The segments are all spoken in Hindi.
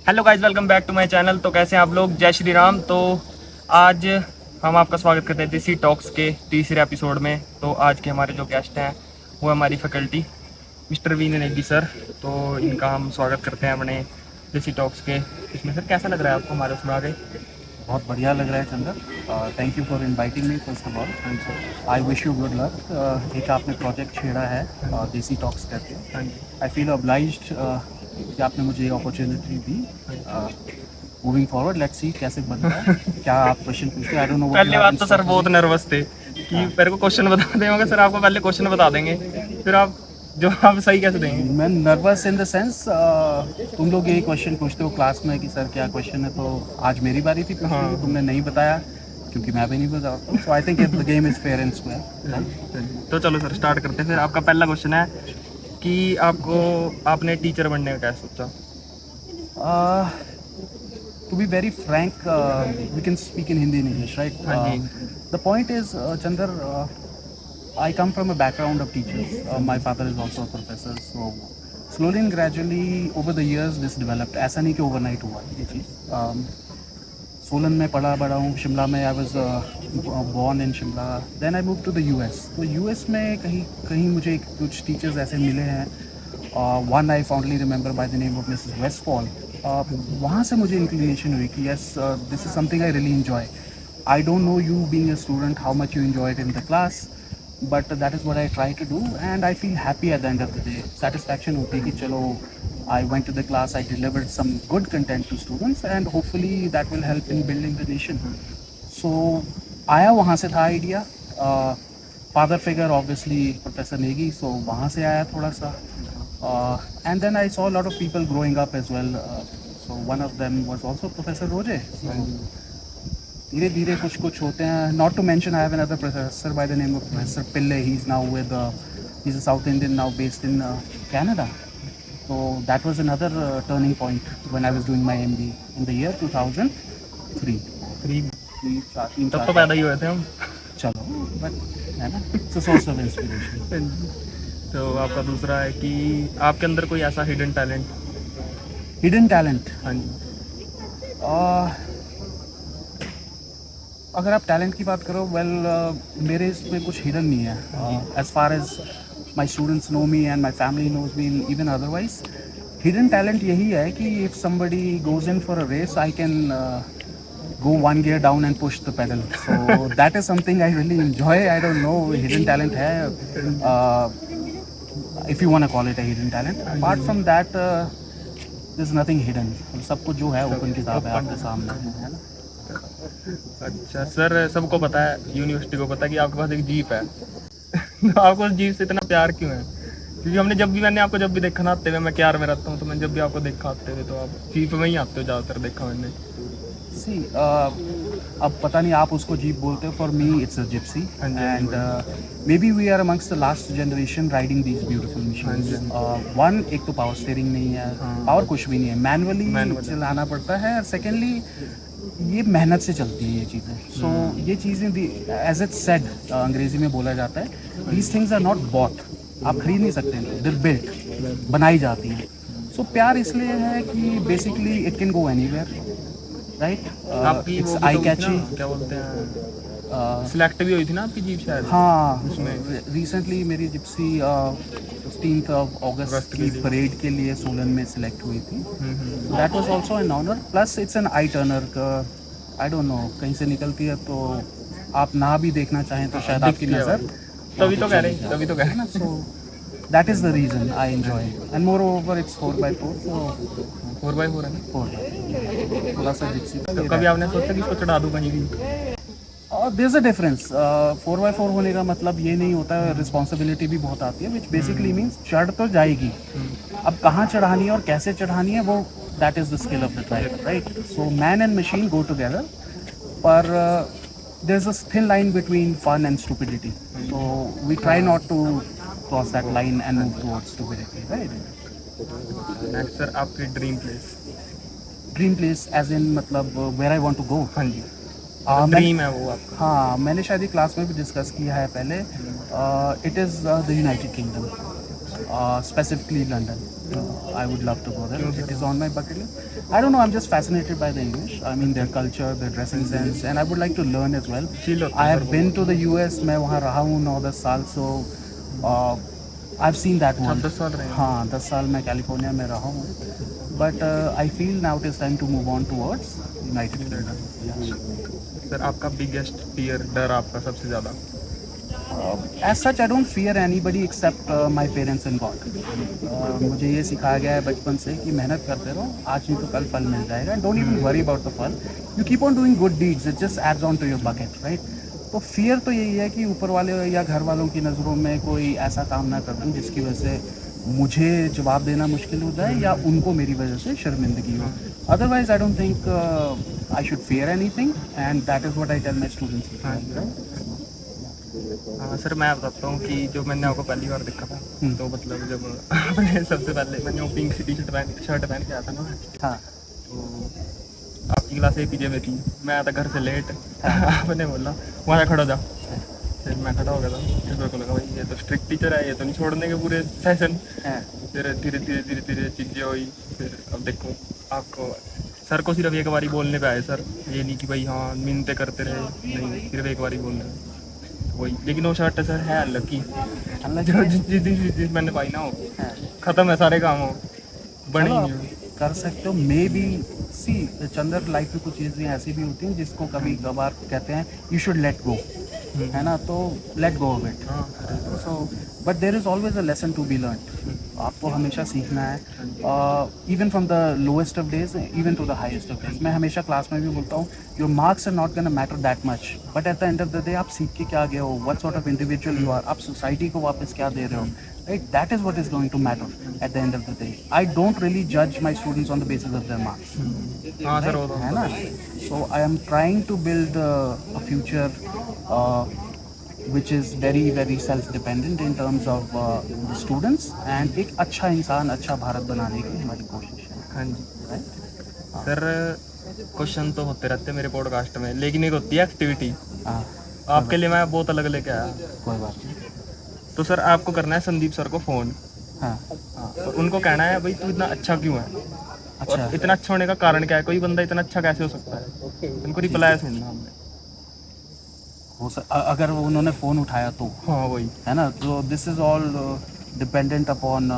Hello guys, welcome back to my channel. तो कैसे हैं आप लोग? जय श्री राम। तो आज हम आपका स्वागत करते हैं देसी टॉक्स के तीसरे एपिसोड में। तो आज के हमारे जो गेस्ट हैं वो हमारी faculty mister V Negi sir. तो इनका हम स्वागत करते हैं अपने देसी टॉक्स के इसमें। सर कैसा लग रहा है आपको हमारे उसमें आ गए? बहुत बढ़िया लग रहा है Chander. Thank you for inviting me first of all. I wish you good luck. एक आपने प्रोजेक्ट छेड़ा है देसी टॉक्स करके। हाँ जी। आई फील ऑब्लाइज्ड कि आपने मुझे ये opportunity the. Moving forward let's see कैसे बनता है। क्या आप क्वेश्चन पूछते हैं? आई डोंट नो व्हाट यू पहले हैव इन बात तो स्टोर सर फॉर बहुत मी। नर्वस थे कि मेरे को क्वेश्चन बता देंगे। सर आपको पहले क्वेश्चन बता देंगे, फिर आप जवाब सही कैसे देंगे? मैं नर्वस इन द सेंस, तुम लोग यही क्वेश्चन पूछते हो क्लास में कि सर क्या क्वेश्चन है, तो आज मेरी बारी थी पूछने की। तुमने नहीं बताया क्योंकि मैं भी नहीं बताता हूँ। So I think the game is fair and square. तो चलो सर स्टार्ट करते हैं। फिर आपका पहला क्वेश्चन है कि आपने टीचर बनने का क्या सोचा? To be very frank, we can speak in Hindi and English, right? हाँ जी। The point is, Chandar, I come from a background of teachers. My father is also a professor, so slowly and gradually over the years this developed. ऐसा नहीं कि overnight हुआ ये चीज़। सोलन में पढ़ा बड़ा हूँ, शिमला में। I was born in Shimla, then I move to the US. तो यूएस में कहीं कहीं मुझे कुछ टीचर्स ऐसे मिले हैं। One I fondly remember by the name of Mrs Westfall. वहाँ से मुझे इंक्लिनेशन हुई कि yes, this is something I really enjoy. I don't know you being a student how much you enjoy it in the class, but that is what I try to do and I feel happy at the end of the day. Satisfaction होती है कि चलो I went to the class, I delivered some good content to students and hopefully that will help in building the nation. So आया वहाँ से था idea. Father figure obviously professor Negi, so वहाँ से आया थोड़ा सा। And then I saw lot of people growing up as well, so one of them was also professor Roje. धीरे धीरे कुछ कुछ होते हैं। Not to mention I have another professor by the name of professor Pillai. He is now with, he is a South Indian now based in Canada. So that was another turning point when I was doing my MBA in the year 2003. तब तो पैदा ही हुए थे हम। चलो, but है ना, it's a source of inspiration. तो आपका दूसरा है कि आपके अंदर कोई ऐसा हिडन टैलेंट? Hidden talent. हाँ जी। अगर आप टैलेंट की बात करो, मेरे इसमें कुछ हिडन नहीं है। As far as my students know me and my family knows me even otherwise, hidden talent यही है कि if somebody goes in for a race, I can go one gear down and push the pedal. So that is something I really enjoy. I don't know, hidden talent है, if you want to call it a hidden talent. Apart from that, there's nothing hidden. सब कुछ जो है ओपन किताब है आपके सामने, है ना। अच्छा सर, सबको पता है, यूनिवर्सिटी को पता है कि आपके पास एक जीप है। तो आपको उस जीप से इतना प्यार क्यों है? क्योंकि मैंने आपको जब भी देखा ना आते हुए, मैं क्यार में रहता हूँ, तो मैंने जब भी आपको देखा आते हुए, तो आप जीप में ही आते हो ज़्यादातर, देखा मैंने। सी, अब पता नहीं आप उसको जीप बोलते हो, for me it's a Gypsy and may be we are amongst the last generation riding these beautiful machines. One, एक तो पावर स्टीयरिंग नहीं है, पावर कुछ भी नहीं है, मैनुअली चलाना पड़ता है। और सेकेंडली ये मेहनत से चलती है ये चीज़ें। सो ये चीज़ें एज इट सेड, अंग्रेजी में बोला जाता है, these things are not bought. आप खरीद नहीं सकते, दे बिल्ट, बनाई जाती हैं। सो प्यार इसलिए है कि basically it can go anywhere, right. आपकी इट्स वो आई भी तो कैची। क्या बोलते हैं, सिलेक्ट भी हुई थी ना आपकी जीप शायद? हाँ, उसमें रिसेंटली मेरी जिप्सी 15 अगस्त की परेड के लिए सोलन में सिलेक्ट हुई थी। That was also an honour, plus it's an eye turner. I don't know, कहीं से निकलती है तो आप ना भी देखना चाहें तो शायद आपकी नज़र तभी तो कह रहे हैं। ना। So that is the reason I enjoy and more over it's 4x4, so 4x4 है ना? 4 थोड़ा सा जिप्सी। तो कभी आपने सोचा कि इसको चढ़ा दूँ कहीं भी? There is a difference. 4x4 होने का मतलब ये नहीं होता है, रिस्पॉन्सिबिलिटी भी बहुत आती है, विच बेसिकली मीन्स चढ़ तो जाएगी, अब कहाँ चढ़ानी है और कैसे चढ़ानी है, वो that is the skill of the driver, right. So man and machine go together, पर there is a thin line between fun and stupidity, so we try not to cross that line and move towards stupidity, right. Next sir, आपकी dream place? Dream place as in मतलब where I want to go. हाँ जी, मैं, ड्रीम है वो आपका? हाँ, मैंने शायद ही क्लास में भी डिस्कस किया है पहले। It is the United kingdom. specifically London. I would love to go there. It is on my bucket list. I don't know. I'm just fascinated by the English. I mean their culture, their dressing sense, and I would like to learn as well. Chill होता I है have been to the US. मैं वहाँ रहा हूँ 9-10 साल. So I've seen that one. 10 साल रहे हैं। हाँ 10 साल मैं कैलिफोर्निया में रहा हूँ. But I feel now it is time to move on towards United Kingdom. Sir आपका बिगेस्ट फियर, डर आपका सबसे ज़्यादा? As such, I don't fear anybody except my parents and God. मुझे ये सिखाया गया है बचपन से कि मेहनत करते रहो, आज नहीं तो कल फल मिल जाएगा. Don't even worry about the फल. You keep on doing good deeds. It just adds on to your bucket, right? तो फियर तो यही है कि ऊपर वाले या घर वालों की नज़रों में कोई ऐसा काम ना कर दूँ जिसकी वजह से मुझे जवाब देना मुश्किल हो जाए या उनको मेरी वजह से शर्मिंदगी हो. Otherwise I don't think I should fear anything and that is what I tell my students. हाँ सर, मैं बताता हूँ कि जब मैंने आपको पहली बार देखा था तो मतलब जब आपने सबसे पहले मैंने वो पिंक सी शर्ट पहन के आया था ना. हाँ तो आपकी क्लास एक पीछे में थी, मैं आया था घर से लेट. आपने बोला वहाँ खड़ा जा. फिर मैं खड़ा हो गया था. फिर मेरे को लगा भाई ये तो स्ट्रिक्ट टीचर है, ये तो नहीं छोड़ने के पूरे सेशन. फिर धीरे धीरे धीरे धीरे चीज़ें हुई. फिर अब देखो आपको सर को सिर्फ एक बारी बोलने पे आए सर, ये नहीं कि भाई हाँ मिन्नतें करते रहे, नहीं सिर्फ एक बारी बोलने वही. लेकिन वो शर्ट सर है अलग की, जो जिस मैंने पाई ना वो ख़त्म है सारे काम हो बनी चलो, नहीं हुई. कर सकते हो मे बी. सी चंदर, लाइफ में कुछ चीज़ें ऐसी भी होती हैं जिसको कभी कभार कहते हैं यू शुड लेट गो, है ना. तो let go of it. So but there is always a lesson to be learn. आपको हमेशा सीखना है, even from the lowest of days even to the highest of days. मैं हमेशा क्लास में भी बोलता हूँ your marks are not gonna matter that much, but at the end of the day आप सीख के क्या गए हो, what sort of individual you are, आप सोसाइटी को वापस क्या दे रहे हो, right? That is what is going to matter at the end of the day. I don't really judge my students on the basis of their marks. हाँ सर वो तो है ना. So I am trying to build a future which is very very self-dependent in terms of the students and एक अच्छा इंसान, अच्छा भारत बनाने की हमारी कोशिश है. हाँ जी. सर क्वेश्चन तो होते रहते हैं मेरे पॉडकास्ट में, लेकिन एक होती है एक्टिविटी. हाँ आपके लिए मैं बहुत अलग लेके आया. कोई बात नहीं. तो सर आपको करना है संदीप सर को फ़ोन. हाँ तो उनको कहना है भाई तू इतना अच्छा क्यों है, अच्छा. और इतना अच्छा होने का कारण क्या है, कोई बंदा इतना अच्छा कैसे हो सकता है. उनको रिप्लाई सुनना हमने. अगर वो उन्होंने फ़ोन उठाया तो हाँ वही है ना. तो this is all dependent upon.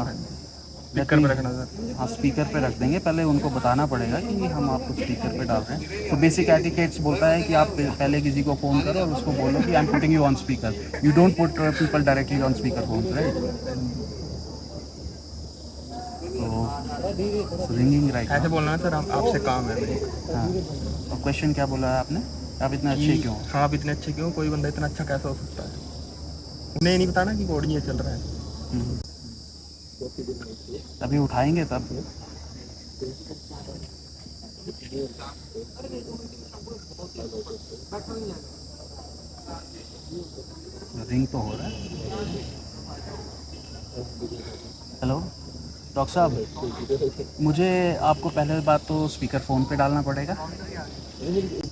Speaker पे रखना सर. हाँ स्पीकर पे रख देंगे. पहले उनको बताना पड़ेगा कि हम आपको स्पीकर पे डाल रहे हैं. तो बेसिक एटिकेट्स बोलता है कि आप पहले किसी को फ़ोन करो और उसको बोलो कि I am putting you on speaker. You don't put people directly on speaker phone, right. तो रिंगिंग राइट. ऐसे बोलना है सर आपसे काम है मेरे. हाँ. और क्वेश्चन क्या बोला है आपने, आप इतने अच्छे क्यों. हाँ आप इतने अच्छे क्यों, कोई बंदा इतना अच्छा कैसे हो सकता है. उन्हें नहीं बताना कि बोर्ड ये चल रहा है. अभी उठाएंगे तब. रिंग तो हो रहा है. हेलो डॉक्टर साहब, मुझे आपको पहले बात तो स्पीकर फ़ोन पे डालना पड़ेगा,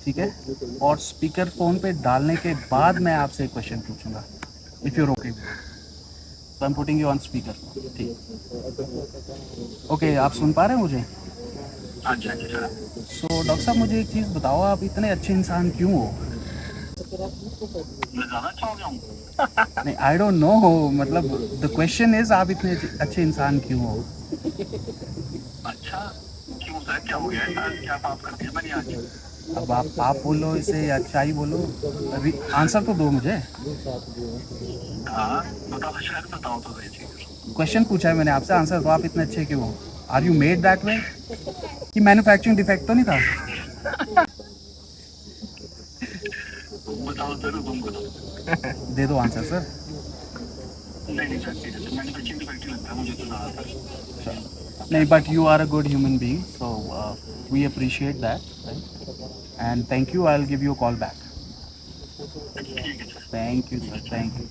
ठीक है. और स्पीकर फ़ोन पे डालने के बाद मैं आपसे एक क्वेश्चन पूछूंगा, if you're okay. So I'm putting you on speaker. ठीक. ओके आप सुन पा रहे हैं मुझे. अच्छा. सो डॉक्टर साहब मुझे एक चीज़ बताओ, आप इतने अच्छे इंसान क्यों हो. मैं ज़्यादा अच्छा हो गया हूँ. नहीं आई डोंट नो, मतलब द क्वेश्चन इज आप इतने अच्छे इंसान क्यों हो. अच्छा क्यों होता है, क्या हो गया है, क्या बात करती है मैंने आज. अब आप बोलो इसे या अच्छा ही बोलो, आंसर तो दो मुझे. हाँ बताओ, शायद बताओ तो सही. क्वेश्चन पूछा है मैंने आपसे, आंसर दो. आप इतने अच्छे क्यों हो. Are you made that way, कि मैन्युफैक्चरिंग डिफेक्ट तो नहीं था. बताओ जरूर, तुम बताओ. दे दो आंसर सर. नहीं सर, मैन्युफैक्चरिंग डिफेक्ट लगता है मुझे तो ज़्यादा. नहीं, but you are a good human being, so we appreciate that, right? And thank you. I'll give you a call back. Thank you, sir. Thank you.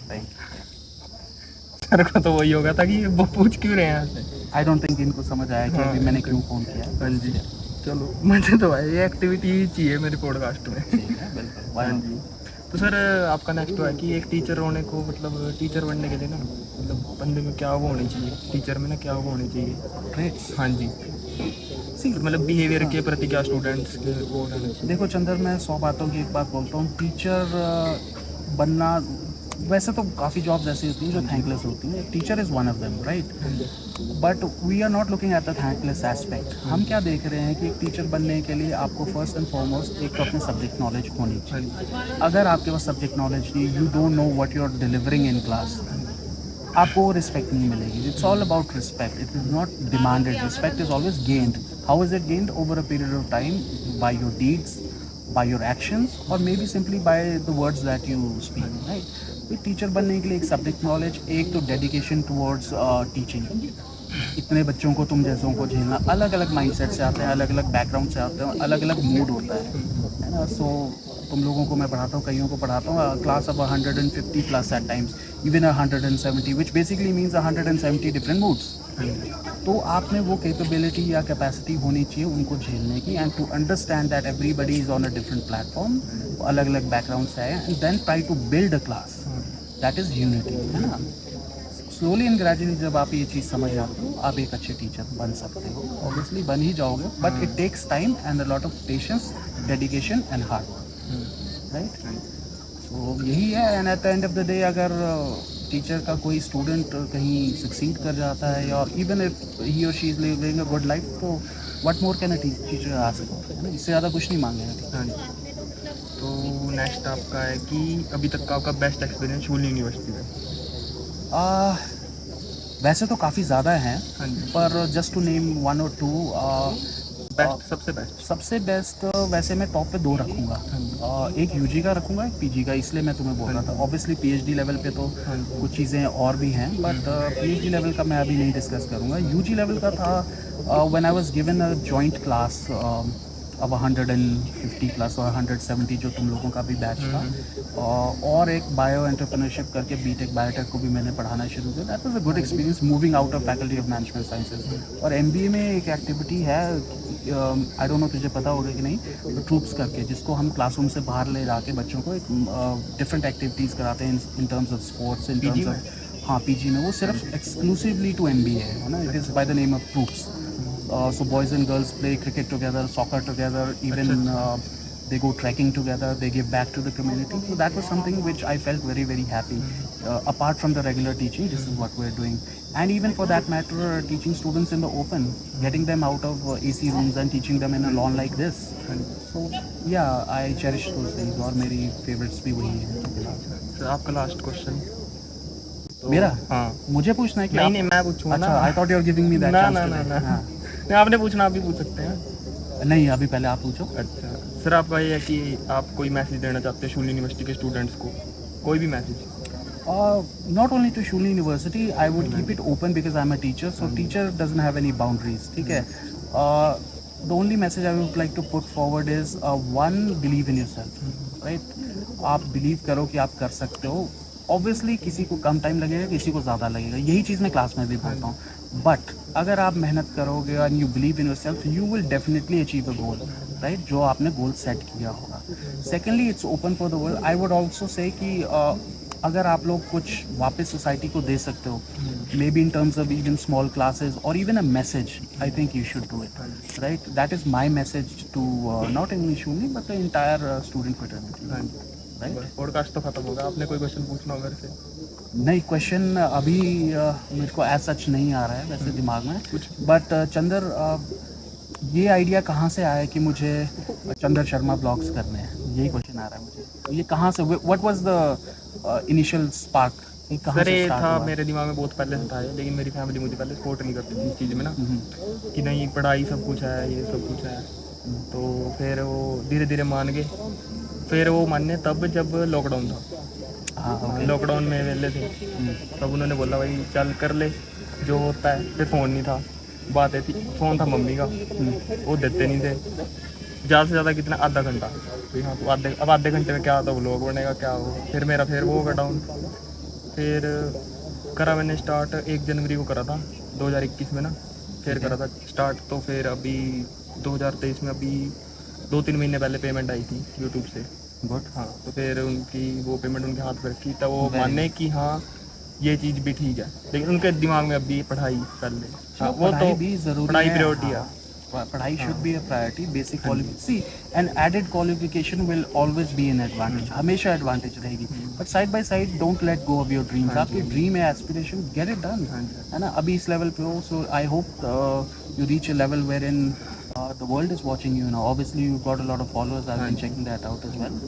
Sir को तो वही होगा था कि वो पूछ क्यों रहे हैं यहाँ से. I don't think इनको समझ आया कि अभी मैंने क्यों फ़ोन किया. हाँ जी चलो, मुझे तो भाई ये एक्टिविटी चाहिए मेरे पॉडकास्ट में. ठीक है बिल्कुल. हाँ जी. तो सर आपका नेक्स्ट है कि एक टीचर होने को मतलब टीचर बनने के लिए ना मतलब बंदे में क्या वो होनी चाहिए, टीचर में ना क्या वो होनी चाहिए ट्रेड्स। हाँ जी, सी मतलब बिहेवियर के प्रति क्या स्टूडेंट्स के वो होना चाहिए। देखो चंदर, मैं 100 बातों की एक बात बोलता हूँ। टीचर बनना, वैसे तो काफ़ी जॉब्स ऐसी होती हैं जो थैंकलेस होती हैं, teacher is one of them, right? But we are not looking at the thankless aspect. हम क्या देख रहे हैं कि एक टीचर बनने के लिए आपको फर्स्ट एंड फॉरमोस्ट एक तो अपने सब्जेक्ट नॉलेज होनी चाहिए। अगर आपके पास सब्जेक्ट नॉलेज नहीं, you don't know what you are delivering in class, आपको रिस्पेक्ट नहीं मिलेगी। It's all about respect, it is not demanded. Respect is always gained. How is it gained? Over a period of time, by your deeds, by your actions, or maybe simply by the words that you speak, right? तो टीचर बनने के लिए एक सब्जेक्ट नॉलेज, एक तो डेडिकेशन टुवर्ड्स टीचिंग। इतने बच्चों को, तुम जैसों को झेलना, अलग अलग माइंडसेट से आते हैं, अलग अलग बैकग्राउंड से आते हैं, अलग अलग मूड होता है ना? सो तुम लोगों को मैं पढ़ाता हूँ, कईयों को पढ़ाता हूँ class of 150 plus at times, even 170, which basically means 170 different moods. तो आप में वो कैपेबिलिटी या कैपेसिटी होनी चाहिए उनको झेलने की, and to understand that everybody is on a different platform, अलग अलग बैकग्राउंड से आए, and then try to build a class, that is unity, है ना? स्लोली एंड ग्रेजुअली जब आप ये चीज़ समझ जाते हो, आप एक अच्छे टीचर बन सकते हो। ऑब्वियसली बन ही जाओगे, but it takes time and a lot of patience, dedication and hard work, right? तो यही है। And at the end of the day, अगर टीचर का कोई स्टूडेंट कहीं सक्सीड कर जाता है, और इवन इफ ही और she is living a good life, तो what more can a teacher ask, है ना? इससे ज़्यादा कुछ नहीं मांगेगा। हाँ जी। तो नेक्स्ट आपका है कि अभी तक का आपका बेस्ट एक्सपीरियंस शूल यूनिवर्सिटी में। वैसे तो काफ़ी ज़्यादा हैं, हाँ जी। पर जस्ट टू नेम वन और टू, बेस्ट, सबसे बेस्ट। सबसे बेस्ट वैसे मैं टॉप पे 2 रखूँगा। एक यूजी का रखूँगा, एक पीजी का। इसलिए मैं तुम्हें बोल रहा था, ऑब्वियसली पीएचडी लेवल पे तो कुछ चीज़ें और भी हैं, बट पीएचडी लेवल का मैं अभी नहीं डिस्कस करूँगा। यूजी लेवल का था when I was given a joint class अब 150 प्लस और 170 जो तुम लोगों का भी बैच था, और एक बायो एंटरप्रेन्योरशिप करके बीटेक बायोटेक को भी मैंने पढ़ाना शुरू किया। That was a good experience, moving out of faculty of management sciences. और एमबीए में एक एक्टिविटी है, आई डोंट नो तुझे पता होगा कि नहीं, ट्रूप्स करके, जिसको हम क्लासरूम से बाहर ले जाके बच्चों को एक डिफरेंट एक्टिविटीज़ कराते हैं इन terms of sports, in terms of, हाँ पीजी में। वो सिर्फ एक्सक्लूसिवली टू एमबीए है ना, it is by the name of troops. So boys and girls play cricket together, soccer together, even they go trekking together, they give back to the community. So that was something which I felt very, very happy. Apart from the regular teaching, this is what we're doing. And even for that matter, teaching students in the open, getting them out of AC rooms and teaching them in a lawn like this. So yeah, I cherish those things, और मेरी favorites भी वही हैं। सर आपका लास्ट क्वेश्चन। मेरा? हाँ, मुझे पूछना है कि नहीं नहीं मैं पूछूंगा ना। अच्छा, I thought you were giving me that ना chance ना today. ना ना हाँ। नहीं, आपने पूछना, आप भी पूछ सकते हैं। नहीं, अभी पहले आप पूछो। अच्छा सर, आपका ये है कि आप कोई मैसेज देना चाहते हैं शूल यूनिवर्सिटी के स्टूडेंट्स को, कोई भी message? Not only to Shuli University, I would keep it open because I'm a teacher, so teacher doesn't have any boundaries. ठीक है? The only message I would like to put forward is one, believe in yourself, right? आप believe करो कि आप कर सकते हो। Obviously किसी को कम टाइम लगेगा, किसी को ज़्यादा लगेगा, यही चीज़ मैं क्लास में भी बोलता हूँ। बट अगर आप मेहनत करोगे and you believe in yourself, you will definitely achieve a goal, right? जो आपने गोल सेट किया होगा। Secondly, it's open for the world. I would also say कि अगर आप लोग कुछ वापस सोसाइटी को दे सकते हो, may be in terms of even small classes और even a message, I think you should do it, right? That is my message to not only शूली but the entire student fraternity, right? Podcast तो खत्म होगा, आपने कोई क्वेश्चन पूछना हो मेरे से? नहीं, क्वेश्चन अभी मेरे को एज सच नहीं आ रहा है वैसे दिमाग में, बट चंदर, ये आइडिया कहाँ से आया कि मुझे चंदर शर्मा ब्लॉग्स करने हैं? यही क्वेश्चन आ रहा है मुझे। ये कहाँ से, what was the initial spark? Sir ये था मेरे दिमाग में बहुत पहले से था ये, लेकिन मेरी फैमिली मुझे पहले सपोर्ट नहीं करती थी इस चीज़ में ना, कि नहीं पढ़ाई सब कुछ है, ये सब कुछ है। तो फिर वो धीरे धीरे मान गए। फिर वो माने तब जब लॉकडाउन था, लॉकडाउन में वेले थे, तब उन्होंने बोला भाई चल कर ले जो होता है। फिर फ़ोन नहीं था, बातें थी, फ़ोन था मम्मी का, वो देते नहीं थे। ज़्यादा से ज़्यादा कितना, आधा घंटा, भाई हाँ तो आधे घंटे में क्या होता, व्लॉग बनेगा क्या हो। फिर मेरा फिर वो होगा डाउन। फिर करा मैंने स्टार्ट 1 जनवरी को करा था 2021 में ना, फिर करा था स्टार्ट। तो फिर अभी 2023 में अभी 2-3 महीने पहले पेमेंट आई थी यूट्यूब से, गुड। हाँ, तो फिर उनकी वो पेमेंट उनके हाथ में रखी, तब वो Very माने कि हाँ ये चीज़ भी ठीक है, लेकिन उनके दिमाग में अभी पढ़ाई कर ले। हाँ, वो पढ़ाई तो भी ज़रूरी पढ़ाई है, प्रायोरिटी हाँ। है। पढ़ाई हाँ। Should be a priority, basic qualification, see an added qualification will always be an advantage, हमेशा एडवांटेज रहेगी। But side by side don't let go of your dreams, हाँ आपकी जी। ड्रीम है, एस्पिरेशन, गेट इट डन, हाँ जी। है ना। अभी इस लेवल पे हो, so I hope you reach a level where in the world is watching you now, obviously you got a lot of followers, I हाँ बीन जी। Checking that out as well,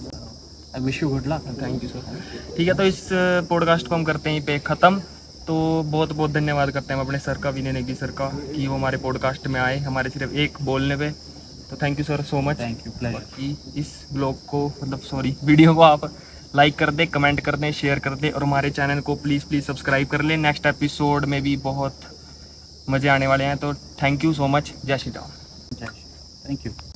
I wish you good luck. Thank you sir. ठीक है, तो इस पॉडकास्ट को हम करते हैं यहीं पे ख़त्म। तो बहुत बहुत धन्यवाद करते हैं हम अपने सर का, विनय नेगी सर का, कि वो हमारे पॉडकास्ट में आए हमारे सिर्फ एक बोलने पे। तो thank you sir so much. Thank you, pleasure. बाकी इस ब्लॉग को वीडियो को आप लाइक कर दें, कमेंट कर दें, शेयर कर दें, और हमारे चैनल को प्लीज़ सब्सक्राइब कर लें। नेक्स्ट एपिसोड में भी बहुत मज़े आने वाले हैं। तो थैंक यू सो मच। जय श्री राम। जय श्री, थैंक यू।